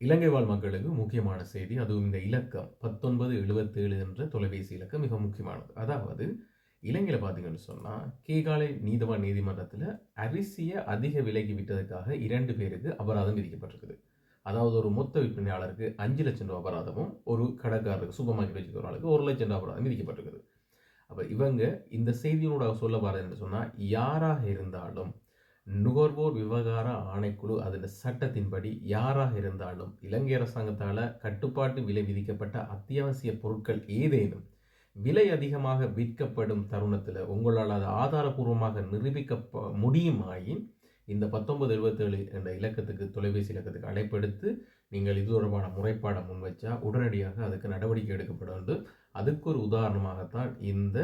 இலங்கை வாழ் மக்களுக்கு முக்கியமான செய்தி, அதுவும் இந்த இலக்கம் 1977 என்ற தொலைபேசி இலக்கம் மிக முக்கியமானது. அதாவது இலங்கையில பார்த்தீங்கன்னு சொன்னா, கேகாலை நீதவான் நீதிமன்றத்தில அரிசிய அதிக விலைக்கு விற்றதற்காக 2 பேருக்கு அபராதம் விதிக்கப்பட்டிருக்குது. அதாவது ஒரு மொத்த விற்பனையாளருக்கு ரூ. 5,00,000 அபராதமும், ஒரு கடைக்காரருக்கு சூப்பர் மார்க்கெட் வச்சிருக்கிற ஒரு ஆளுக்கு ரூ. 1,00,000 அபராதம் விதிக்கப்பட்டிருக்குது. அப்ப இவங்க இந்த செய்தியினூடாக சொல்ல வர்றது என்ன சொன்னா, யாராக இருந்தாலும் நுகர்வோர் விவகார ஆணைக்குழு அதன் சட்டத்தின்படி யாராக இருந்தாலும் இலங்கை அரசாங்கத்தால் கட்டுப்பாட்டு விலை விதிக்கப்பட்ட அத்தியாவசிய பொருட்கள் ஏதேனும் விலை அதிகமாக விற்கப்படும் தருணத்தில் உங்களால் அதை ஆதாரபூர்வமாக நிரூபிக்க முடியுமாயின் இந்த 1977 என்ற இலக்கத்துக்கு, தொலைபேசி இலக்கத்துக்கு அழைப்பெடுத்து நீங்கள் இது தொடர்பான முறைப்பாடை முன்வைச்சா உடனடியாக அதுக்கு நடவடிக்கை எடுக்கப்படும். அதுக்கு ஒரு உதாரணமாகத்தான் இந்த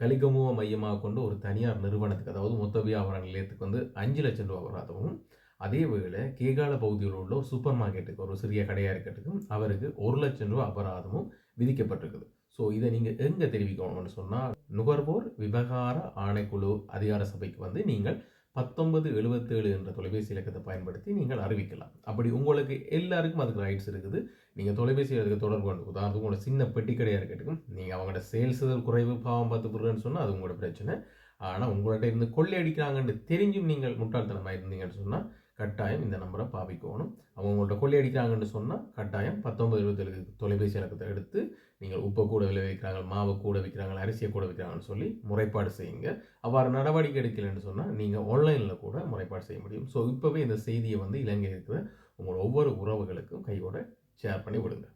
கலிகமுவ மையமாக கொண்டு ஒரு தனியார் நிறுவனத்துக்கு, அதாவது மொத்த வியாபார நிலையத்துக்கு 5,00,000 அபராதமும், அதே வேளை கேகால பகுதியில் உள்ள ஒரு சூப்பர் மார்க்கெட்டுக்கு, ஒரு சிறிய கடையா இருக்கட்டுக்கும் அவருக்கு ரூ. 1,00,000 அபராதமும் விதிக்கப்பட்டிருக்குது. ஸோ இதை நீங்கள் எங்கே தெரிவிக்கணும்னு சொன்னால், நுகர்வோர் விவகார ஆணைக்குழு அதிகார சபைக்கு நீங்கள் 1977 என்ற தொலைபேசி இலக்கத்தை பயன்படுத்தி நீங்கள் அறிவிக்கலாம். அப்படி உங்களுக்கு எல்லாருக்கும் அதுக்கு ரைட்ஸ் இருக்குது. நீங்கள் தொலைபேசி இலக்கத்தை தொடர்பு கொண்டு, உதாரணத்துக்கு உங்களோட சின்ன பெட்டி கடையாக இருக்கட்டும், நீங்கள் அவங்களோட சேல்ஸ் குறைவு பாவம் பார்த்து போடுறேன்னு சொன்னால் அது உங்களோட பிரச்சனை. ஆனால் உங்கள்கிட்ட இருந்து கொள்ளை அடிக்கிறாங்கன்னு தெரிஞ்சும் நீங்கள் முட்டாள்தனமாக இருந்தீங்கன்னு சொன்னால் கட்டாயம் இந்த நம்பரை பாவிக்கணும். அவங்க உங்கள்கிட்ட கொள்ளை அடிக்கிறாங்கன்னு சொன்னால் கட்டாயம் 1977 தொலைபேசி இலக்கத்தை எடுத்து நீங்கள் உப்பை கூட விலை வைக்கிறாங்க, மாவை கூட விற்கிறாங்க, அரிசியை கூட விற்கிறாங்கன்னு சொல்லி முறைப்பாடு செய்யுங்க. அவ்வாறு நடவடிக்கை எடுக்கலைன்னு சொன்னால் நீங்கள் ஆன்லைனில் கூட முறைப்பாடு செய்ய முடியும். ஸோ இப்போவே இந்த செய்தியை இலங்கை இருக்கிற உங்களோட ஒவ்வொரு உறவுகளுக்கும் கையோட ஷேர் பண்ணி விடுங்க.